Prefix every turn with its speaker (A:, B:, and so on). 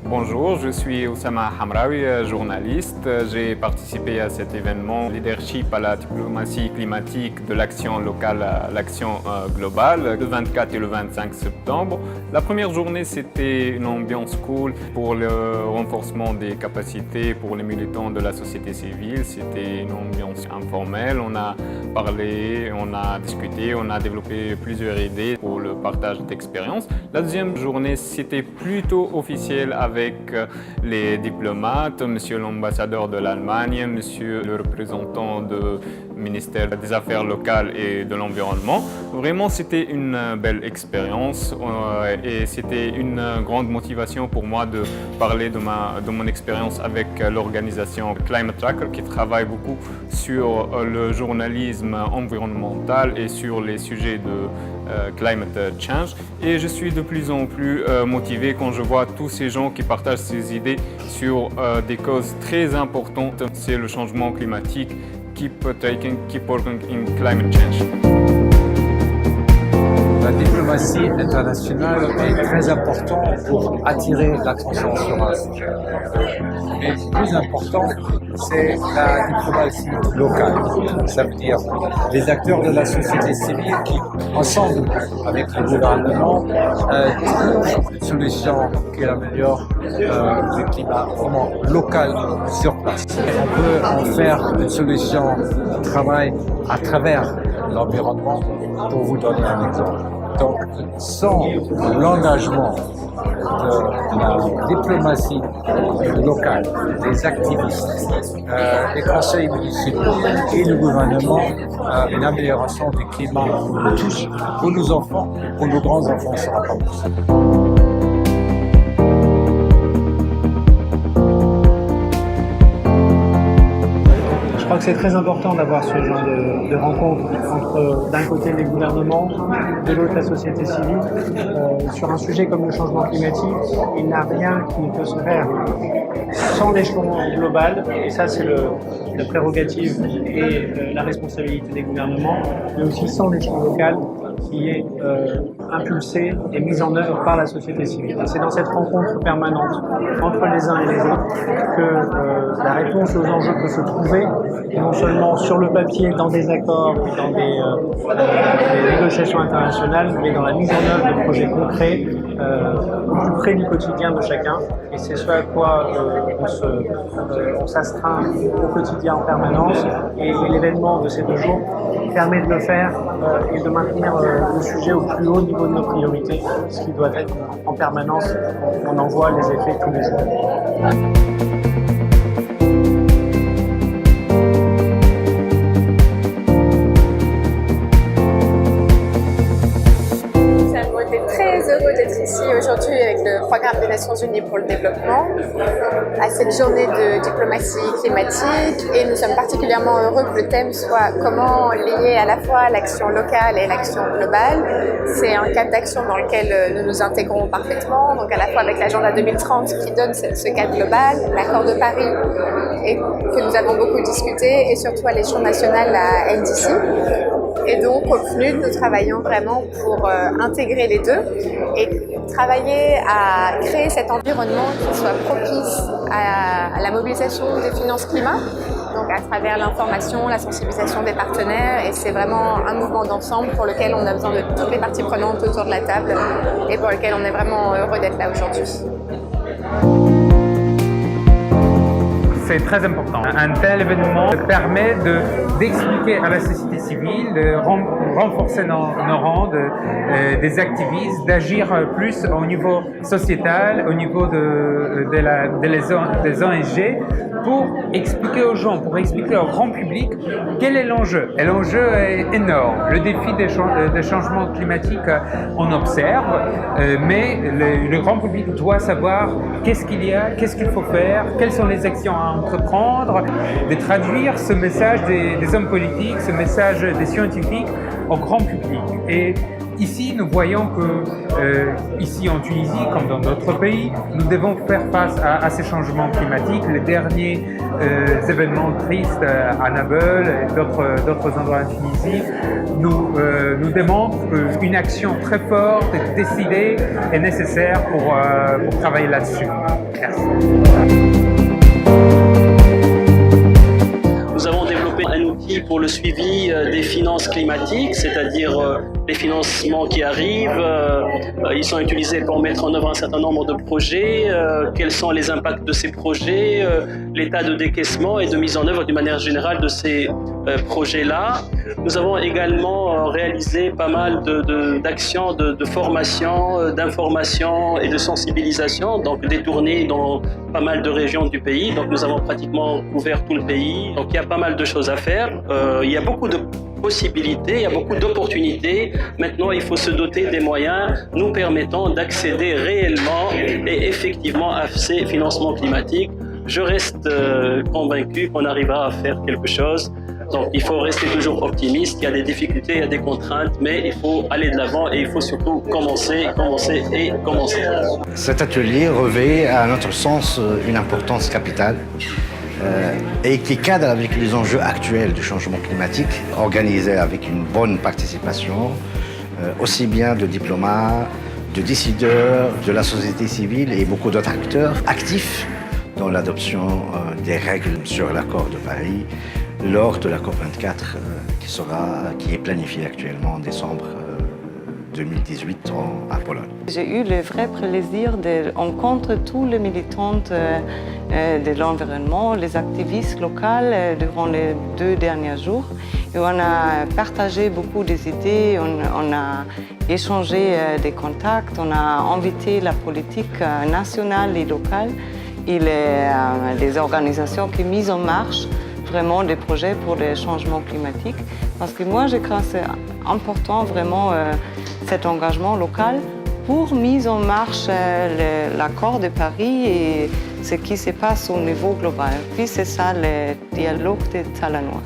A: Bonjour, je suis Oussama Hamraoui, journaliste. J'ai participé à cet événement Leadership à la diplomatie climatique de l'action locale à l'action globale, le 24 et le 25 septembre. La première journée, c'était une ambiance cool pour le renforcement des capacités pour les militants de la société civile. C'était une ambiance informelle. On a parlé, on a discuté, on a développé plusieurs idées pour le partage d'expériences. La deuxième journée, c'était plutôt officiel avec les diplomates, monsieur l'ambassadeur de l'Allemagne, monsieur le représentant du ministère des Affaires locales et de l'Environnement. Vraiment, c'était une belle expérience et c'était une grande motivation pour moi de parler de mon expérience avec l'organisation Climate Tracker qui travaille beaucoup sur le journalisme environnemental et sur les sujets de climate change. Et je suis de plus en plus motivé quand je vois tous ces gens qui partagent ces idées sur des causes très importantes. C'est le changement climatique. Keep working in climate change.
B: La diplomatie internationale est très importante pour attirer l'attention sur un sujet. Mais le plus important, c'est la diplomatie locale. Ça veut dire les acteurs de la société civile qui, ensemble avec le gouvernement, trouvent une solution qui améliore le climat vraiment local sur place. On peut en faire une solution de travail à travers l'environnement. Pour vous donner un exemple. Donc, sans l'engagement de la diplomatie locale, des activistes, des conseils municipaux et le gouvernement, une amélioration du climat pour nous tous, pour nos enfants, pour nos grands-enfants, ne sera pas possible.
C: Je crois que c'est très important d'avoir ce genre de rencontre entre d'un côté les gouvernements, de l'autre la société civile. Sur un sujet comme le changement climatique, il n'y a rien qui ne peut se faire sans l'échelon global, et ça c'est la prérogative et la responsabilité des gouvernements, mais aussi sans l'échelon local qui est impulsé et mis en œuvre par la société civile. C'est dans cette rencontre permanente entre les uns et les autres que la réponse aux enjeux peut se trouver, non seulement sur le papier, dans des accords, dans des négociations internationales, mais dans la mise en œuvre de projets concrets au plus près du quotidien de chacun. Et c'est ce à quoi on s'astreint au quotidien en permanence. Et l'événement de ces 2 jours permet de le faire et de maintenir le sujet au plus haut niveau de nos priorités, ce qui doit être en permanence. On en voit les effets tous les jours.
D: Heureux d'être ici aujourd'hui avec le Programme des Nations Unies pour le développement, à cette journée de diplomatie climatique, et nous sommes particulièrement heureux que le thème soit comment lier à la fois l'action locale et l'action globale. C'est un cadre d'action dans lequel nous nous intégrons parfaitement, donc à la fois avec l'agenda 2030 qui donne ce cadre global, l'accord de Paris et que nous avons beaucoup discuté, et surtout à l'échelon national à NDC. Et donc au PNUD, nous travaillons vraiment pour intégrer les deux et travailler à créer cet environnement qui soit propice à la mobilisation des finances climat, donc à travers l'information, la sensibilisation des partenaires, et c'est vraiment un mouvement d'ensemble pour lequel on a besoin de toutes les parties prenantes autour de la table et pour lequel on est vraiment heureux d'être là aujourd'hui.
E: C'est très important. Un tel événement permet d'expliquer à la société civile, de renforcer nos rangs des activistes, d'agir plus au niveau sociétal, au niveau des ONG, pour expliquer aux gens, pour expliquer au grand public quel est l'enjeu. Et l'enjeu est énorme. Le défi des changements climatiques, on observe, mais le grand public doit savoir qu'est-ce qu'il y a, qu'est-ce qu'il faut faire, quelles sont les actions à entreprendre, de traduire ce message des hommes politiques, ce message des scientifiques au grand public. Et ici, nous voyons que, ici en Tunisie, comme dans d'autres pays, nous devons faire face à ces changements climatiques. Les derniers événements tristes à Nabeul et d'autres endroits en Tunisie nous démontrent qu'une action très forte et décidée est nécessaire pour travailler là-dessus. Merci.
F: Nous avons développé un outil pour le suivi des finances climatiques, c'est-à-dire les financements qui arrivent. Ils sont utilisés pour mettre en œuvre un certain nombre de projets, quels sont les impacts de ces projets, l'état de décaissement et de mise en œuvre d'une manière générale de ces projets-là. Nous avons également réalisé pas mal d'actions de formation, d'information et de sensibilisation, donc des tournées dans pas mal de régions du pays. Donc nous avons pratiquement couvert tout le pays. Donc il y a pas mal de choses à faire. Il y a beaucoup de possibilités, il y a beaucoup d'opportunités. Maintenant, il faut se doter des moyens nous permettant d'accéder réellement et effectivement à ces financements climatiques. Je reste convaincu qu'on arrivera à faire quelque chose. Donc il faut rester toujours optimiste, il y a des difficultés, il y a des contraintes, mais il faut aller de l'avant et il faut surtout commencer.
G: Cet atelier revêt à notre sens une importance capitale et qui cadre avec les enjeux actuels du changement climatique, organisé avec une bonne participation, aussi bien de diplomates, de décideurs, de la société civile et beaucoup d'autres acteurs actifs dans l'adoption des règles sur l'accord de Paris lors de la COP24 qui est planifiée actuellement en décembre 2018 à Pologne.
H: J'ai eu le vrai plaisir de rencontrer tous les militants de l'environnement, les activistes locaux durant les 2 derniers jours. Et on a partagé beaucoup d'idées, on a échangé des contacts, on a invité la politique nationale et locale et les organisations qui ont mis en marche vraiment des projets pour le changement climatique. Parce que moi, je crois que c'est important vraiment cet engagement local pour mise en marche l'accord de Paris et ce qui se passe au niveau global. Puis c'est ça le dialogue de Talanoa.